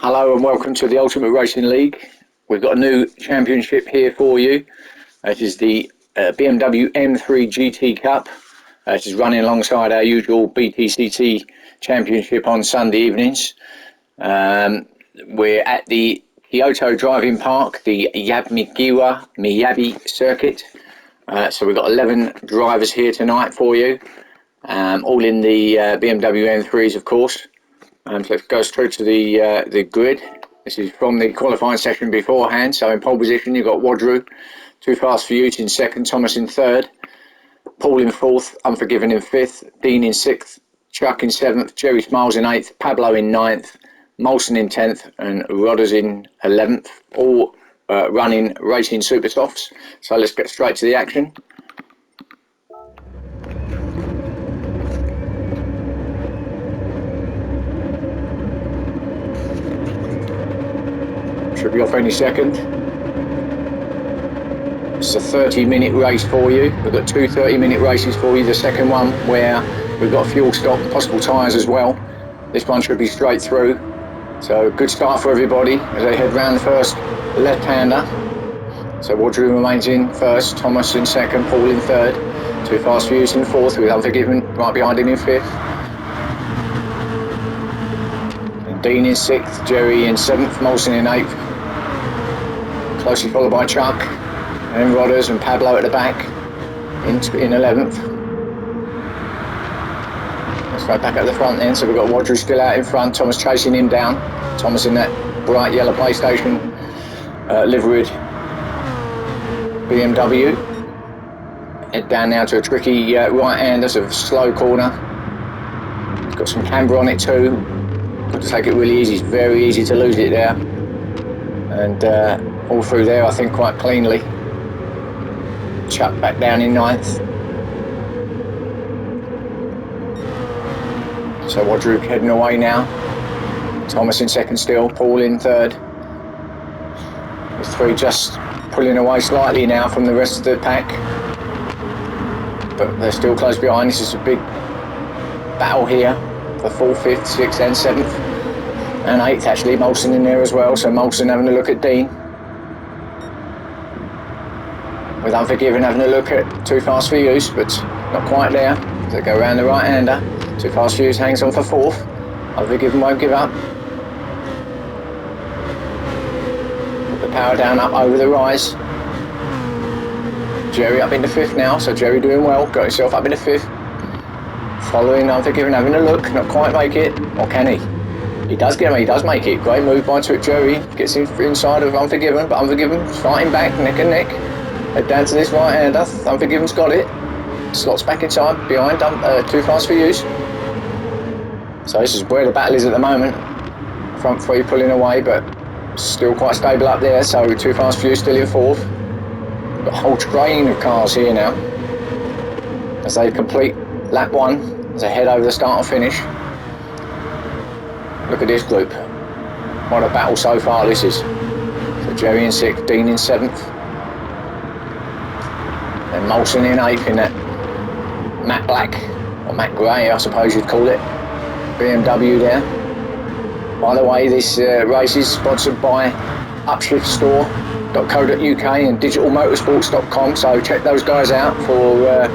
Hello and welcome to the Ultimate Racing League. We've got a new championship here for you. It is the BMW M3 GT Cup. It is running alongside our usual BTCC championship on Sunday evenings. We're at the Kyoto driving park, the Yabmigiwa Miyabi circuit. So we've got 11 drivers here tonight for you, all in the BMW M3s, of course. So it goes through to the grid. This is from the qualifying session beforehand. So in pole position, you've got Wadru, Too Fast for You in second, Thomas in third, Paul in fourth, Unforgiven in fifth, Dean in sixth, Chuck in seventh, Jerry Smiles in eighth, Pablo in ninth, Molson in 10th, and Rodders in 11th, all running racing super softs. So let's get straight to the action. Should be off any second. It's a 30-minute race for you. We've got two 30-minute races for you. The second one where we've got fuel stop, possible tyres as well. This one should be straight through. So good start for everybody as they head round the first left-hander. So Wadru remains in first, Thomas in second, Paul in third. Too Fast for You in fourth with Unforgiven right behind him in fifth. And Dean in sixth, Jerry in seventh, Molson in eighth. Closely followed by Chuck, and then Rodders and Pablo at the back in 11th. Let's go back at the front then. So we've got Wadru still out in front, Thomas chasing him down. Thomas in that bright yellow PlayStation liveried BMW. Head down now to a tricky right-hander, sort of slow corner. It's got some camber on it too. Got to take it really easy. It's very easy to lose it there. And all through there, I think, quite cleanly. Chuck back down in ninth. So Wadru heading away now. Thomas in second still, Paul in third. The three just pulling away slightly now from the rest of the pack. But they're still close behind. This is a big battle here for 4th, 5th, 6th and 7th. And 8th actually, Molson in there as well. So Molson having a look at Dean. With Unforgiven having a look at Too Fast for You, but not quite there. They go around the right-hander. Too Fast for You hangs on for 4th. Unforgiven won't give up. Put the power down up over the rise. Jerry up into 5th now, so Jerry doing well. Got himself up into 5th. Following Unforgiven having a look, not quite make it. Or can he? He does make it. Great move by Jerry. Gets inside of Unforgiven, but Unforgiven's fighting back, neck and neck. Head down to this right-hander. Unforgiven's got it. Slots back inside behind Too Fast for You. So this is where the battle is at the moment. Front three pulling away, but still quite stable up there. So Too Fast for You still in 4th. Got a whole train of cars here now as they complete lap 1 as they head over the start and finish. Look at this group. What a battle so far this is. So Jerry in 6th, Dean in 7th. And Molson in 8th in that matte black, or matte grey I suppose you'd call it, BMW there. By the way, this race is sponsored by upshiftstore.co.uk and digitalmotorsports.com, so check those guys out for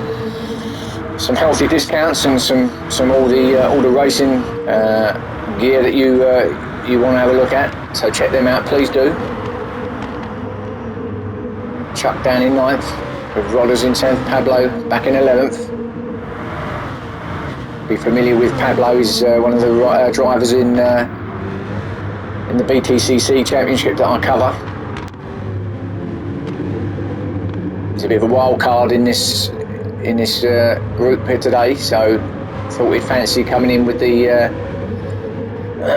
some healthy discounts and some all the racing gear that you want to have a look at. So check them out, please do. Chuck down in 9th. With Rodders in 10th, Pablo back in 11th. Be familiar with Pablo, he's one of the drivers in the BTCC championship that I cover. He's a bit of a wild card in this group here today, so thought we'd fancy coming in with the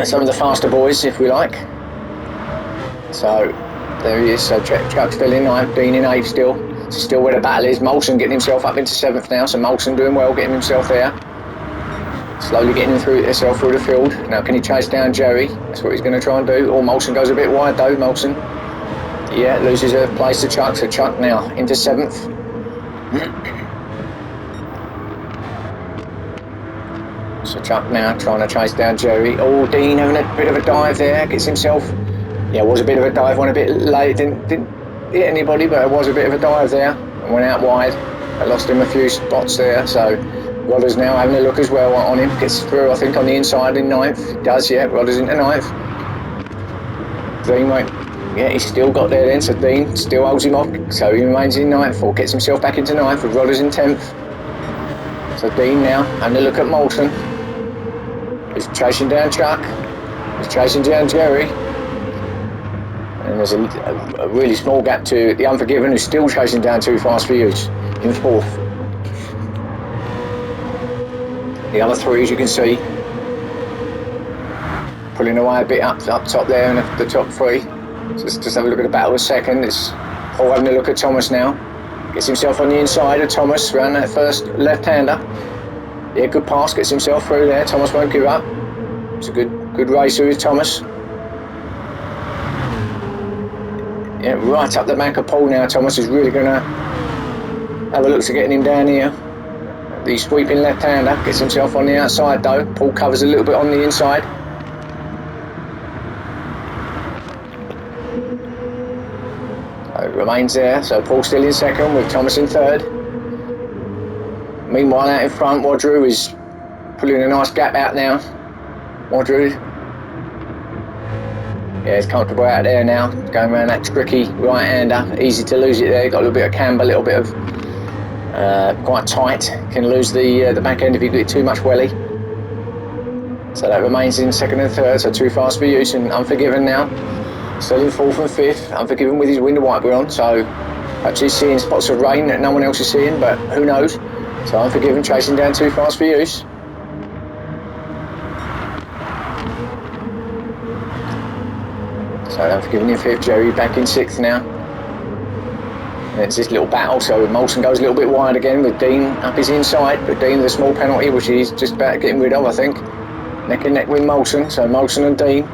some of the faster boys, if we like. So there he is. So Chuck still in 9th, Dean in 8th still. Still where the battle is. Molson getting himself up into 7th now, so Molson doing well, getting himself there. Slowly getting himself through the field. Now can he chase down Jerry? That's what he's going to try and do. Or Molson goes a bit wide though, Molson. Yeah, loses a place to Chuck, so Chuck now into 7th. So Chuck now trying to chase down Jerry. Oh, Dean having a bit of a dive there, gets himself, yeah, it was a bit of a dive, went a bit late, didn't hit anybody, but it was a bit of a dive there, and went out wide. I lost him a few spots there, so Rodder's now having a look as well on him, gets through I think on the inside in 9th, he does, yeah, Rodder's into 9th. Dean won't, yeah, he's still got there then, so Dean still holds him off, so he remains in 9th, or gets himself back into 9th, with Rodder's in 10th. So Dean now having a look at Moulton. He's chasing down Chuck. He's chasing down Jerry. And there's a really small gap to the Unforgiven, who's still chasing down Too Fast For Use in 4th. The other 3, as you can see, pulling away a bit up top there in the top 3. So just have a look at the battle a second. It's Paul having a look at Thomas now. Gets himself on the inside of Thomas around that first left-hander. Yeah, good pass, gets himself through there. Thomas won't give up. It's a good racer with Thomas. Yeah, right up the back of Paul now. Thomas is really going to have a look to getting him down here. The sweeping left-hander gets himself on the outside though. Paul covers a little bit on the inside. So it remains there. So Paul still in 2nd with Thomas in 3rd. Meanwhile, out in front, Wadru is pulling a nice gap out now. Wadru, yeah, he's comfortable out there now, going around that tricky right-hander. Easy to lose it there, got a little bit of camber, a little bit of quite tight. Can lose the back end if you get too much welly. So that remains in 2nd and 3rd, so Too Fast For Use and Unforgiven now. Still in 4th and 5th, Unforgiven with his window wiper on, so perhaps he's seeing spots of rain that no one else is seeing, but who knows. So Unforgiven chasing down Too Fast For Use. So Unforgiven in 5th, Jerry back in 6th now. And it's this little battle, so Moulton goes a little bit wide again with Dean up his inside, but Dean with a small penalty, which he's just about getting rid of, I think. Neck and neck with Moulton, so Moulton and Dean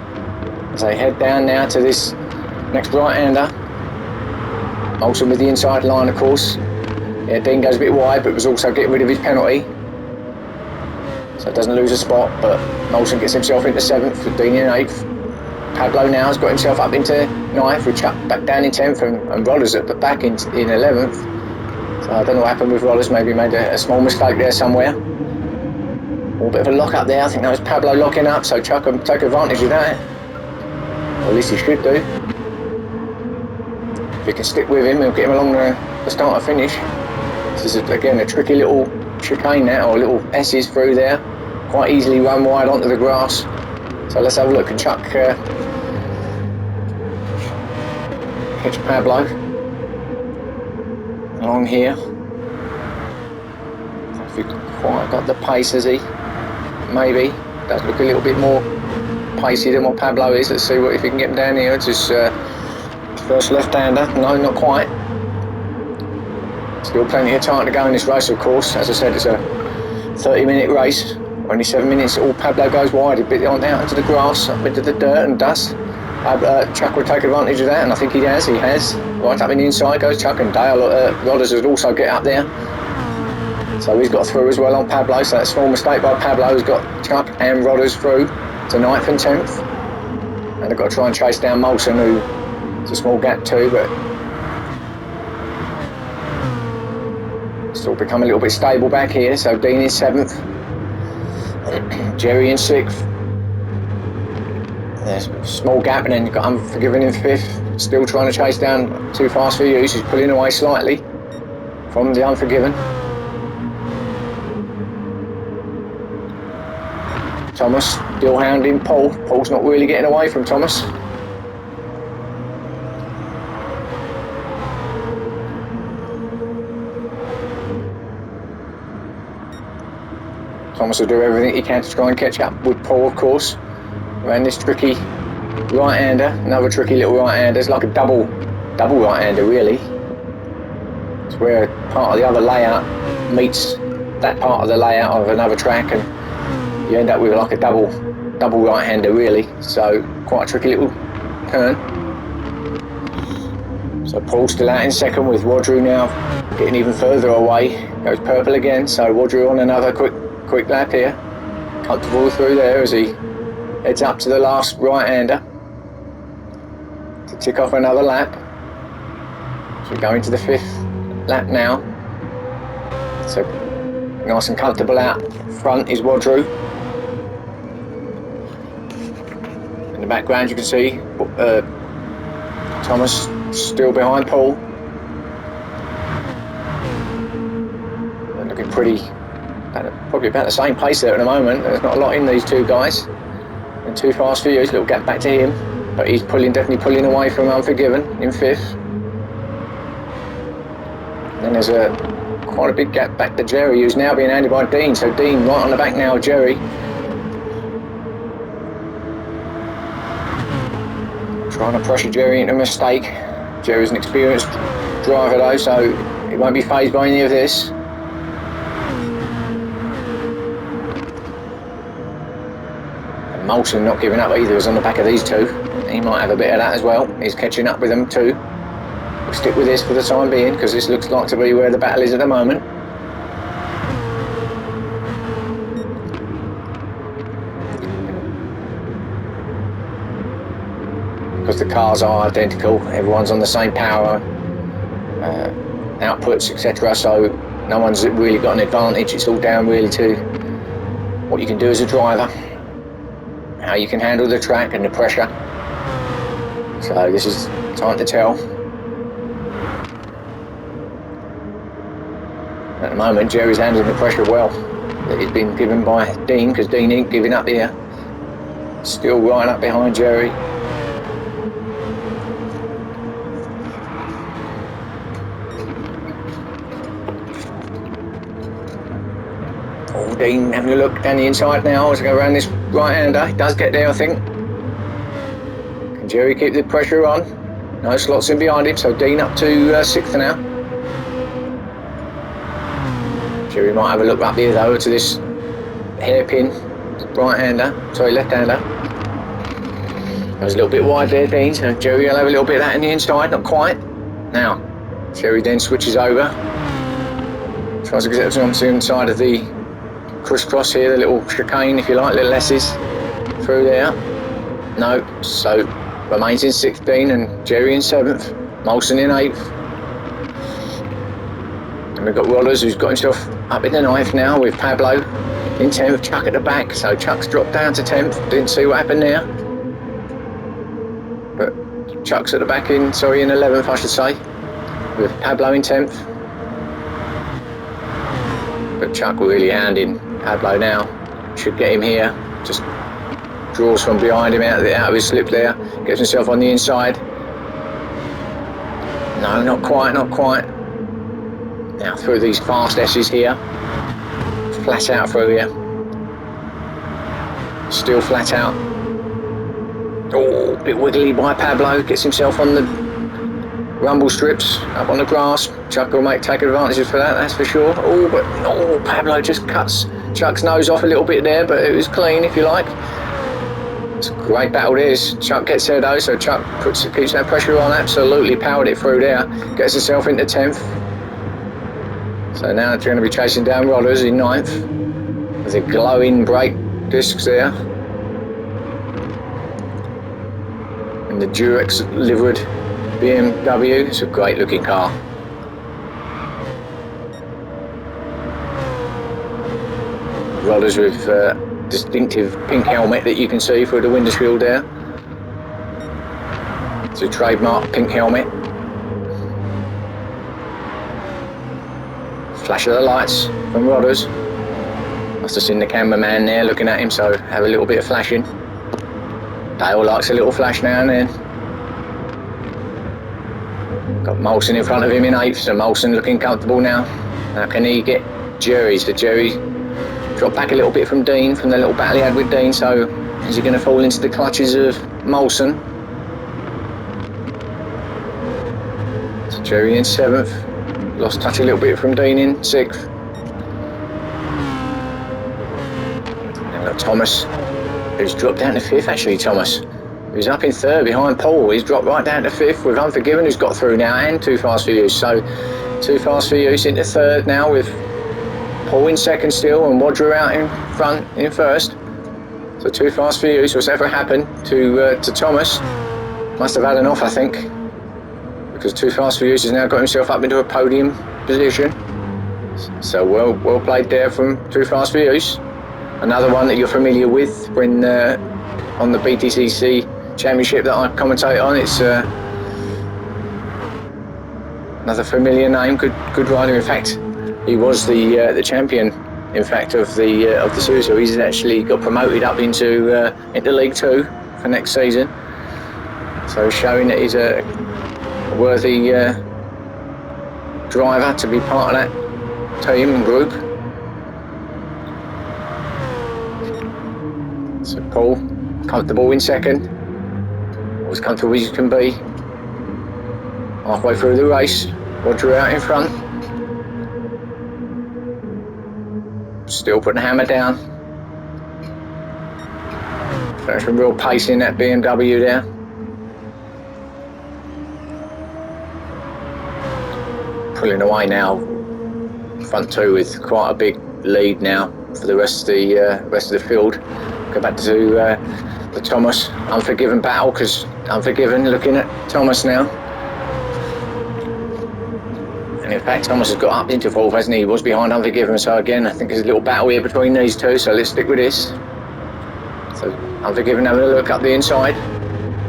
as they head down now to this next right-hander. Moulton with the inside line, of course. Yeah, Dean goes a bit wide, but was also getting rid of his penalty. So doesn't lose a spot, but Moulton gets himself into 7th with Dean in 8th. Pablo now has got himself up into 9th with Chuck back down in 10th and Rollers at the back in 11th. So I don't know what happened with Rollers, maybe made a small mistake there somewhere. Or a bit of a lock up there, I think that was Pablo locking up, so Chuck can take advantage of that. Or at least he should do. If he can stick with him, he'll get him along the start and finish. This is again a tricky little chicane there, or little S's through there. Quite easily run wide onto the grass. So let's have a look, and Chuck catch Pablo along here. If he quite got the pace, has he? Maybe. Does look a little bit more pacey than what Pablo is. Let's see if he can get him down here. It's his first left-hander. No, not quite. Still plenty of time to go in this race, of course. As I said, it's a 30-minute race. Only 7 minutes. All Pablo goes wide, a bit on out into the grass, up into the dirt and dust. Chuck will take advantage of that, and I think he has. Right up in the inside goes Chuck, and Dale Rodders would also get up there. So he's got through as well on Pablo, so that small mistake by Pablo has got Chuck and Rodders through to 9th and 10th. And they've got to try and chase down Moulton, who is a small gap too, but still become a little bit stable back here. So Dean is 7th, Jerry in 6th. There's a small gap, and then you've got Unforgiven in 5th, still trying to chase down Too Fast For Use. He's pulling away slightly from the Unforgiven. Thomas still hounding Paul. Paul's not really getting away from Thomas. Thomas will do everything he can to try and catch up with Paul, of course, around this tricky right-hander. Another tricky little right-hander. It's like a double right-hander, really. It's where part of the other layout meets that part of the layout of another track, and you end up with like a double right-hander, really. So quite a tricky little turn. So Paul's still out in 2nd with Wadru now getting even further away. Goes purple again. So Wadru on another quick lap here. Comfortable through there as he heads up to the last right-hander to tick off another lap. So we go into the 5th lap now. So nice and comfortable out front is Wadru. In the background you can see Thomas still behind Paul. They're looking pretty, probably about the same pace there at the moment. There's not a lot in these two guys. And too fast for you, little gap back to him. But he's definitely pulling away from Unforgiven in 5th. Then there's quite a big gap back to Jerry, who's now being handled by Dean. So Dean right on the back now of Jerry. Trying to pressure Jerry into a mistake. Jerry's an experienced driver though, so he won't be fazed by any of this. And Molson not giving up either, is on the back of these two. He might have a bit of that as well. He's catching up with them too. We'll stick with this for the time being, because this looks like to be where the battle is at the moment. Because the cars are identical, everyone's on the same power, outputs, etc. So no one's really got an advantage. It's all down really to what you can do as a driver, how you can handle the track and the pressure. So this is time to tell. At the moment, Jerry's handling the pressure well that he's been given by Dean, because Dean ain't giving up here. Still right up behind Jerry. Oh, Dean having a look down the inside now as I go around this right-hander. He does get there, I think. Can Jerry keep the pressure on? No slots in behind him, so Dean up to 6th now. Jerry might have a look up here though to this hairpin right-hander, sorry, left-hander. That was a little bit wide there, Dean, so Jerry will have a little bit of that in the inside, not quite. Now, Jerry then switches over. Tries to get on the inside of the crisscross here, the little chicane if you like, little S's through there. No, so remains in 16 and Jerry in 7th, Molson in 8th. And we've got Rollers, who's got himself up in the 9th now, with Pablo in 10th, Chuck at the back. So Chuck's dropped down to 10th, didn't see what happened there. But Chuck's at the back in 11th I should say, with Pablo in 10th. But Chuck really hounding Pablo now, should get him here, just draws from behind him out of his slip there, gets himself on the inside. No, not quite, not quite. Now through these fast S's here, flat out through here, still flat out. Oh, a bit wiggly by Pablo, gets himself on the rumble strips, up on the grass. Chuck will take advantages for that, that's for sure. Oh, but oh, Pablo just cuts Chuck's nose off a little bit there, but it was clean if you like. It's a great battle this. Chuck gets there though, so Chuck keeps that pressure on, absolutely powered it through there, gets himself into 10th. So now they're going to be chasing down Rollers in 9th with the glowing brake discs there. And the Durex livered BMW, it's a great looking car. Rollers with distinctive pink helmet that you can see through the windshield there. It's a trademark pink helmet. Flash of the lights from Rodders. Must have seen the cameraman there looking at him, so have a little bit of flashing. Dale likes a little flash now and then. Got Molson in front of him in 8th, so Molson looking comfortable now. Now can he get Jerry? So Jerry dropped back a little bit from Dean, from the little battle he had with Dean, so is he going to fall into the clutches of Molson? So Jerry in 7th. Lost touch a little bit from Dean in 6th. Then got Thomas, who's dropped down to 5th actually, Thomas. Who's up in 3rd behind Paul. He's dropped right down to 5th with Unforgiven, who's got through now, and Too Fast for Use. So Too Fast for Use into 3rd now with Paul in second still, and Roger out in front in first. So too fast for you. So whatever happened to Thomas, must have had enough, I think, because too fast for you has now got himself up into a podium position. So well played there from Too Fast for Use. Another one that you're familiar with when on the BTCC Championship that I commentate on. It's another familiar name. Good rider. In fact, he was the champion. In fact, of the series. So he's actually got promoted up into League Two for next season. So showing that he's a worthy driver to be part of that team and group. So Paul, comfortable in second. As comfortable as you can be. Halfway through the race, Roger out in front. Still putting the hammer down. There's some real pace in that BMW there. Pulling away now, front two with quite a big lead now for the rest of the field. Go back to the Thomas Unforgiven battle, because Unforgiven looking at Thomas now. And in fact, Thomas has got up into fourth, hasn't he? He was behind Unforgiven, so again, I think there's a little battle here between these two, so let's stick with this. So Unforgiven having a look up the inside,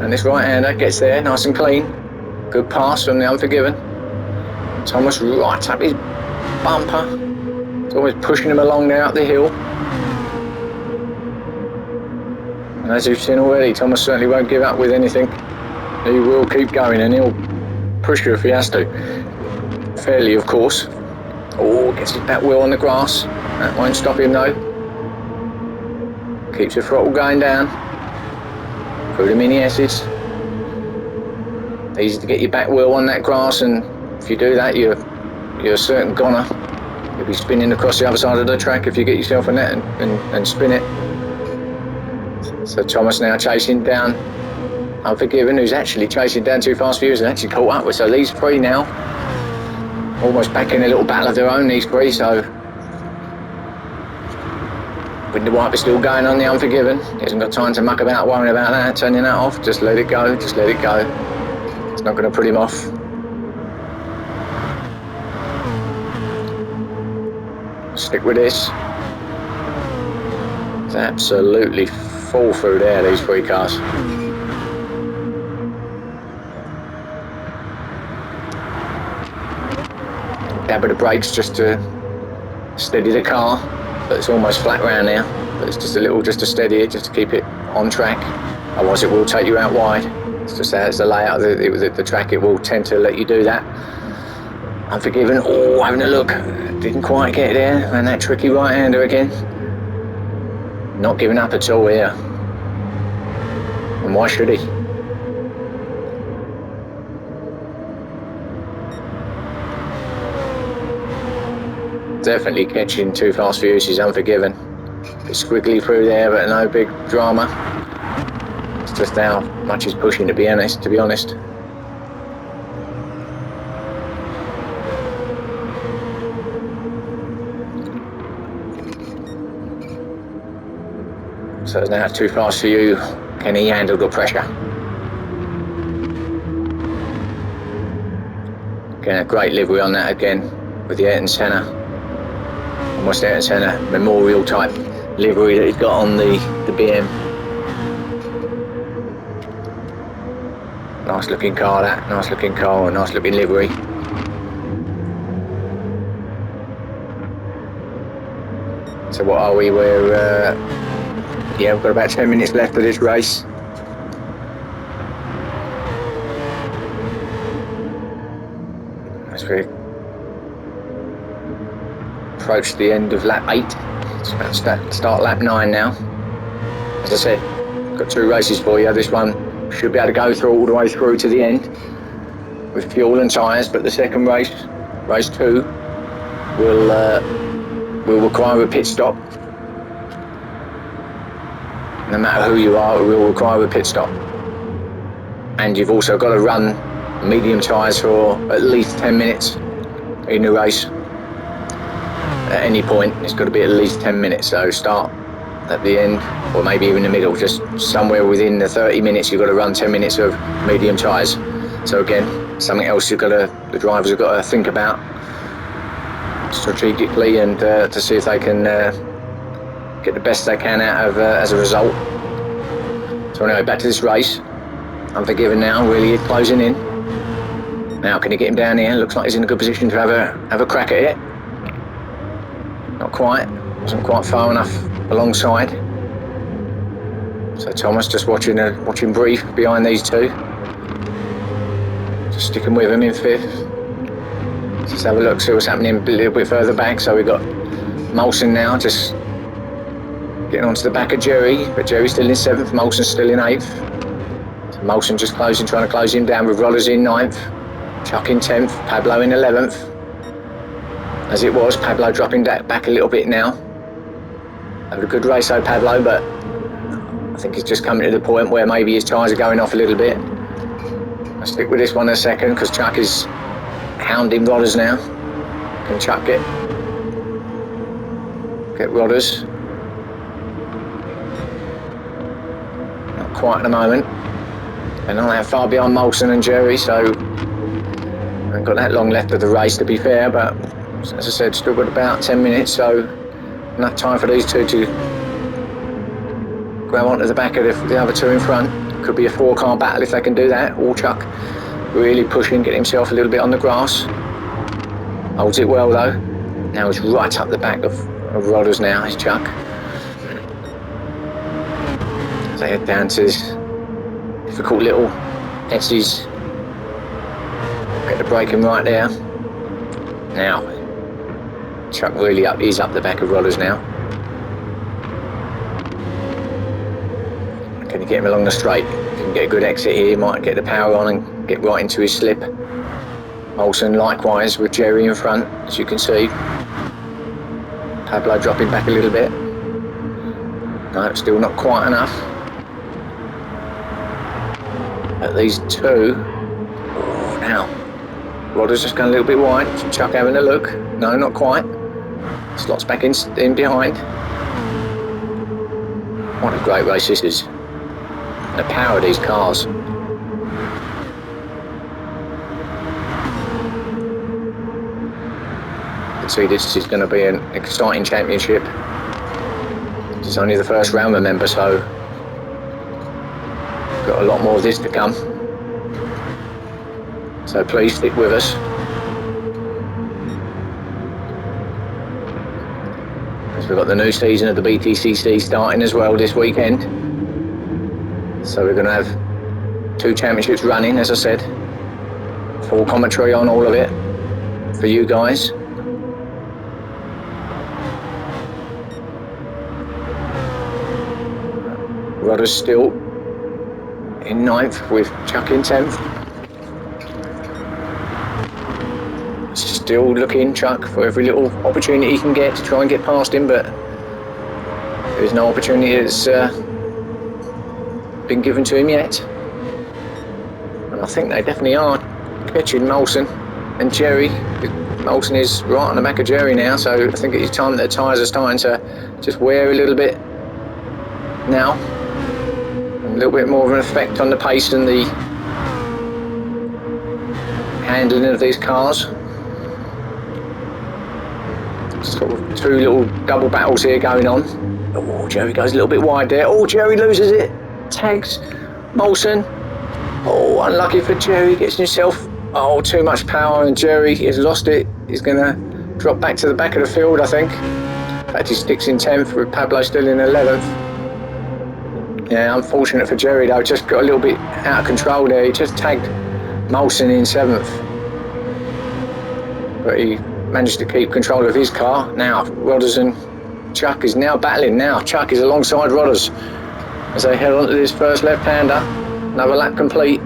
and this right-hander gets there, nice and clean. Good pass from the Unforgiven. Thomas right up his bumper. It's almost pushing him along there up the hill. And as you've seen already, Thomas certainly won't give up with anything. He will keep going, and he'll push you if he has to. Fairly, of course. Oh, gets his back wheel on the grass. That won't stop him though. Keeps the throttle going down. Through the mini S's. Easy to get your back wheel on that grass, and if you do that, you're a certain goner. You'll be spinning across the other side of the track if you get yourself a net and spin it. So Thomas now chasing down Unforgiven, who's actually chasing down Too Fast for You, and actually caught up with. So these three now, almost back in a little battle of their own, these three. So window wiper still going on the Unforgiven. He hasn't got time to muck about, worrying about that, turning that off. Just let it go, just let it go. It's not going to put him off. Stick with this. It's absolutely full through there, these three cars. Dab of the brakes just to steady the car, but it's almost flat round now. But it's just a little, just to steady it, just to keep it on track. Otherwise it will take you out wide. It's just how it's the layout of the track, it will tend to let you do that. Unforgiven, oh, having a look. Didn't quite get there, and that tricky right-hander again. Not giving up at all here. And why should he? Definitely catching Too Fast for You, she's Unforgiven. It's squiggly through there, but no big drama. It's just how much he's pushing, to be honest. So it's now Too Fast for You. Can he handle the pressure? Again, a great livery on that again with the Ayrton Senna. Almost Ayrton Senna memorial type livery that he's got on the BM. Nice looking car, that. Nice looking car, nice looking livery. So what are we? We're yeah, we've got about 10 minutes left of this race. As we approach the end of lap 8, it's about to start lap 9 now. As I said, got 2 races for you. This one should be able to go through all the way through to the end with fuel and tyres, but the second race, race 2, will require a pit stop. No matter who you are, it will require a pit stop. And you've also got to run medium tyres for at least 10 minutes in the race. at any point. It's got to be at least 10 minutes, so start at the end, or maybe even the middle, just somewhere within the 30 minutes you've got to run 10 minutes of medium tyres. So again, something else the drivers have got to think about strategically, and to see if they can get the best they can out of as a result. So anyway, back to this race. Unforgiven now, really closing in. Now can he get him down here? Looks like he's in a good position to have a crack at it. Not quite, wasn't quite far enough alongside. So Thomas just watching brief behind these two. Just sticking with him in fifth. Let's have a look, see what's happening a little bit further back. So we've got Molson now just getting onto the back of Jerry, but Jerry's still in seventh, Molson's still in eighth. So Molson just trying to close him down with Rollers in ninth, Chuck in 10th, Pablo in 11th. As it was, Pablo dropping back a little bit now. Had a good race though, Pablo, but I think he's just coming to the point where maybe his tyres are going off a little bit. I'll stick with this one a second because Chuck is hounding Rodders now. Can Chuck get Rodders? Not quite at the moment. They're not that far behind Molson and Jerry, so I haven't got that long left of the race to be fair, but as I said, still got about 10 minutes, so enough time for these two to grab onto the back of the other two in front. Could be a 4-car battle if they can do that. Or Chuck really pushing, get himself a little bit on the grass. Holds it well though. Now he's right up the back of Rodders now, is Chuck. As they head down to this difficult little S's. Get the braking right there. Now, Chuck really he's up the back of Rodders now. Can you get him along the straight? If you can get a good exit here, he might get the power on and get right into his slip. Molson likewise with Jerry in front, as you can see. Pablo dropping back a little bit. No, still not quite enough. But these two, oh, now, Rodders just going a little bit wide. Chuck having a look. No, not quite. Slots back in behind. What a great race this is. The power of these cars. You can see this is going to be an exciting championship. This is only the first round, remember, so got a lot more of this to come. So please stick with us. As we've got the new season of the BTCC starting as well this weekend. So we're going to have 2 championships running, as I said. Full commentary on all of it for you guys. Rodders still in 9th with Chuck in 10th. Still looking, Chuck, for every little opportunity he can get to try and get past him, but there's no opportunity that's been given to him yet. And I think they definitely are catching Molson and Jerry. Molson is right on the back of Jerry now, so I think it's time that the tyres are starting to just wear a little bit now. A little bit more of an effect on the pace and the handling of these cars. Sort of 2 little double battles here going on. Oh, Jerry goes a little bit wide there. Oh, Jerry loses it. Tags Molson. Oh, unlucky for Jerry. Gets himself, too much power, and Jerry has lost it. He's going to drop back to the back of the field, I think. In fact, he sticks in 10th with Pablo still in 11th. Yeah, unfortunate for Jerry though. Just got a little bit out of control there. He just tagged Molson in 7th. But he managed to keep control of his car. Now Rodders and Chuck is now battling now. Chuck is alongside Rodders as they head on to this first left-hander. Another lap complete.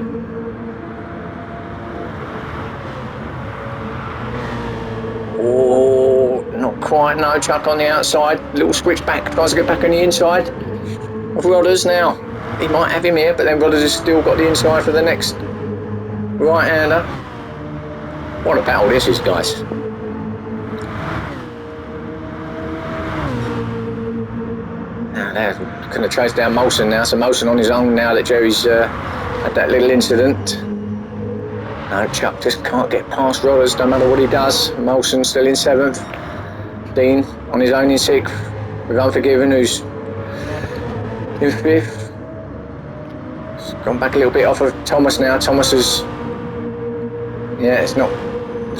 Oh, not quite, no. Chuck on the outside. Little switch back, tries to get back on the inside of Rodders now. He might have him here, but then Rodders has still got the inside for the next right-hander. What a battle this is, guys. Now going to chase down Molson now. So Molson on his own now that Jerry's had that little incident. No, Chuck just can't get past Rodders, no matter what he does. Molson still in 7th. Dean on his own in 6th. With Unforgiven, who's in 5th. He's gone back a little bit off of Thomas now. Thomas is... Yeah, it's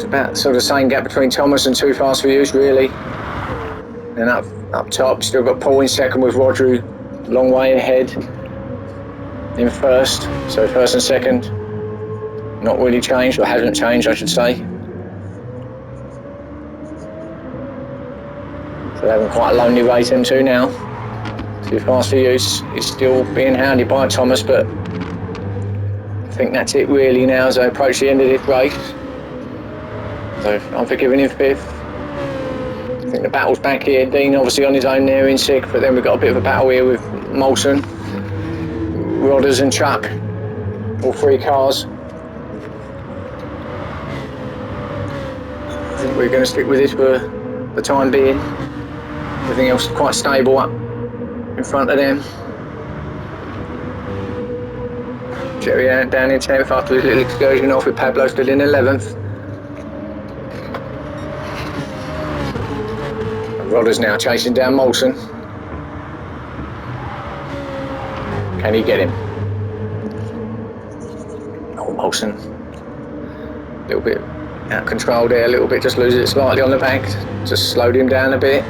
about sort of the same gap between Thomas and Too Fast For You's, really. And up top, still got Paul in 2nd with Rodri a long way ahead in 1st. So 1st and 2nd. Not really changed, or hasn't changed, I should say. So they're having quite a lonely race, them two now. Too Fast For You is still being hounded by Thomas, but I think that's it really now as they approach the end of this race. So Unforgiven in 5th. I think the battle's back here. Dean obviously on his own there in 6th, but then we've got a bit of a battle here with Molson, Rodders and Chuck. All 3 cars. I think we're going to stick with this for the time being. Everything else is quite stable up in front of them. Jerry down in 10th after his little excursion off with Pablo still in 11th. Rodders now chasing down Molson. Can he get him? Oh, Molson. A little bit out of control there, a little bit, just loses it slightly on the back. Just slowed him down a bit.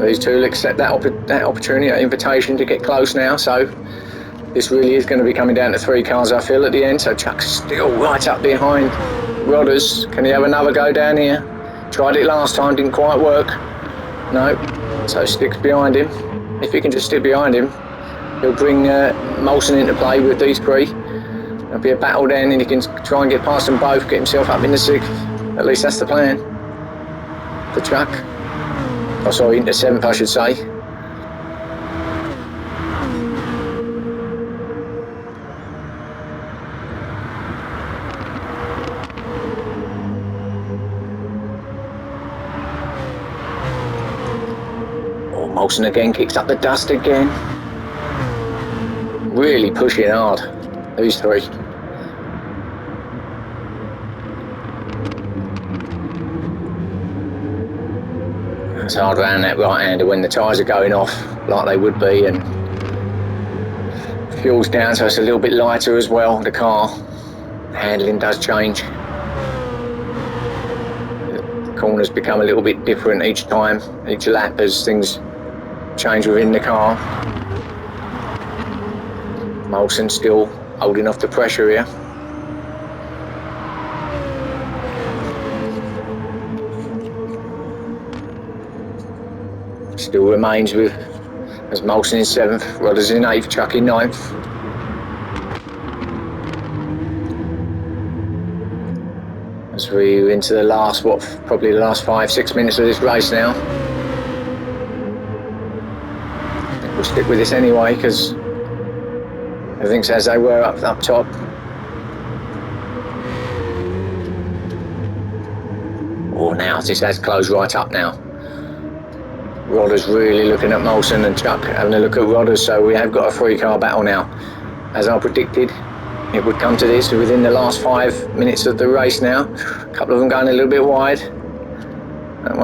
These two will accept that opportunity, that invitation to get close now. So this really is going to be coming down to 3 cars, I feel, at the end. So Chuck's still right up behind Rodders. Can he have another go down here? Tried it last time, didn't quite work. No, so sticks behind him. If he can just stick behind him, he'll bring Molson into play with these 3. There'll be a battle then, and he can try and get past them both, get himself up in the 6th. At least that's the plan for Chuck. Oh, sorry, into 7th, I should say. Oh, Molson again kicks up the dust again. Really pushing hard, these 3. It's hard around that right-hander when the tyres are going off like they would be, and fuel's down, so it's a little bit lighter as well. The car handling does change. The corners become a little bit different each time, each lap, as things change within the car. Molson still holding off the pressure here. Still remains with, as Molson in 7th, Rodders in 8th, Chuck in 9th. As we're into the last, probably the last 5-6 minutes of this race now. I think we'll stick with this anyway, because everything's as they were up top. Oh, now this has closed right up now. Rodders really looking at Molson, and Chuck having a look at Rodders, so we have got a 3-car battle now. As I predicted, it would come to this within the last 5 minutes of the race now. A couple of them going a little bit wide. That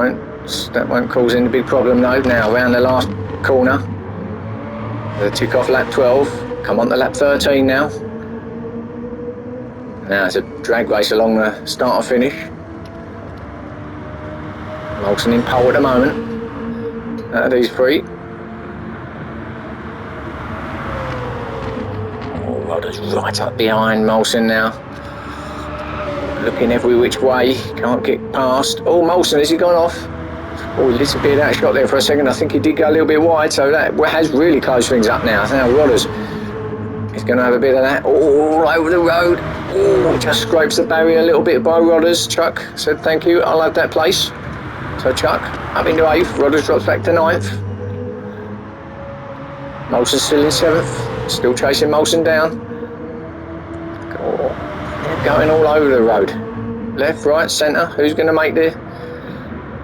won't cause any big problem though. Now around the last corner, the tick off lap 12, come on to lap 13 now. Now it's a drag race along the start or finish. Molson in pole at the moment. These 3. Oh, Rodders right up behind Molson now. Looking every which way, can't get past. Oh, Molson, has he gone off? Oh, he disappeared out of shot there for a second. I think he did go a little bit wide, so that has really closed things up now. Now Rodders is going to have a bit of that. Oh, all over the road. Oh, just scrapes the barrier a little bit by Rodders. Chuck said thank you, I'll have that place. So Chuck up into 8th, Rodders drops back to 9th. Molson still in 7th, still chasing Molson down. Oh, they're going all over the road. Left, right, centre, who's going to make the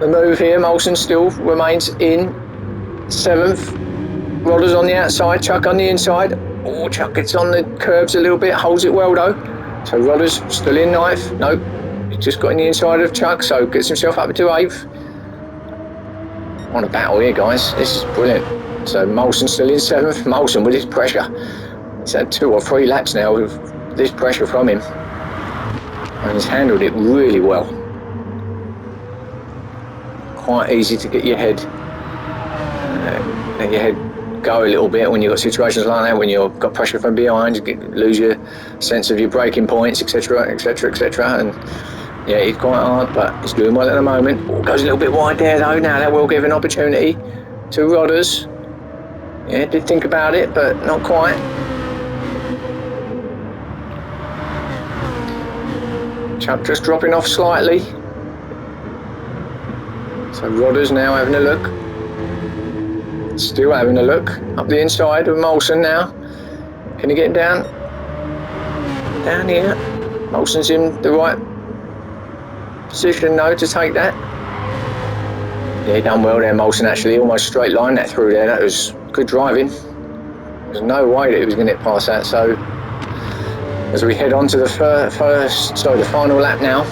move here? Molson still remains in 7th. Rodders on the outside, Chuck on the inside. Oh, Chuck gets on the curbs a little bit, holds it well though. So Rodders still in 9th. Nope, he's just got in the inside of Chuck, so gets himself up to 8th. On a battle here, guys. This is brilliant. So Molson still in 7th. Molson with his pressure. He's had 2 or 3 laps now with this pressure from him. And he's handled it really well. Quite easy to get your head go a little bit when you've got situations like that, when you've got pressure from behind, you lose your sense of your braking points, etc, etc, etc. And yeah, it's quite hard, but he's doing well at the moment. Oh, goes a little bit wide there though. Now that will give an opportunity to Rodders. Yeah, did think about it, but not quite. Chuck just dropping off slightly. So Rodders now having a look. Still having a look up the inside of Molson now. Can he get him down? Down here. Molson's in the right position though to take that. Yeah, he done well there, Molson, actually. Almost straight line that through there. That was good driving. There's no way that he was going to get past that. So as we head on to the the final lap now.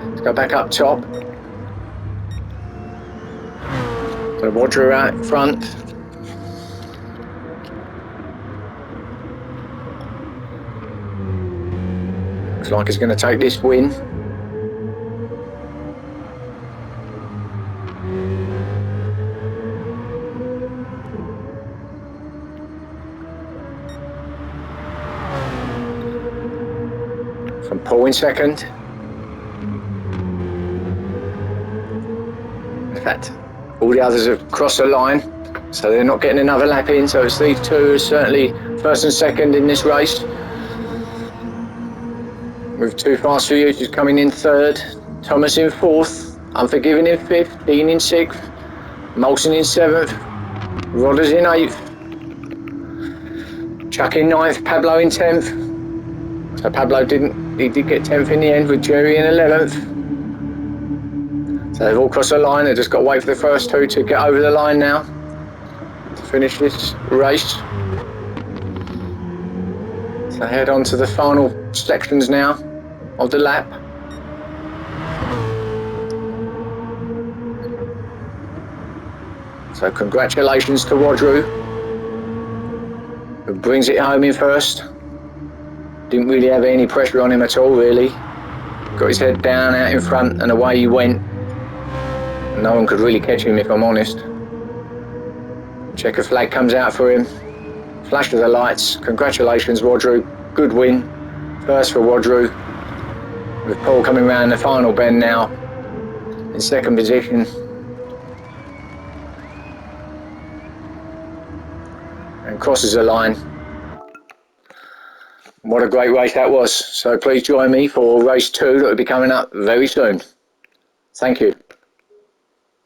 Let's go back up top. So Roger out front. Looks like he's going to take this win. From Paul in second. In fact, all the others have crossed the line, so they're not getting another lap in. So it's these two certainly first and second in this race. With 2 Fast Futures coming in 3rd, Thomas in 4th, Unforgiven in 5th, Dean in 6th, Molson in 7th, Rodders in 8th, Chuck in 9th, Pablo in 10th. So Pablo did get 10th in the end, with Jerry in 11th. So they've all crossed the line. They've just got to wait for the first 2 to get over the line now to finish this race. So head on to the final sections now of the lap. So congratulations to Rodru, who brings it home in first. Didn't really have any pressure on him at all, really. Got his head down out in front and away he went. No one could really catch him, if I'm honest. Checker flag comes out for him. Flash of the lights. Congratulations, Rodru. Good win. First for Rodru. With Paul coming round the final bend now in second position. And crosses the line. What a great race that was. So please join me for race 2 that will be coming up very soon. Thank you.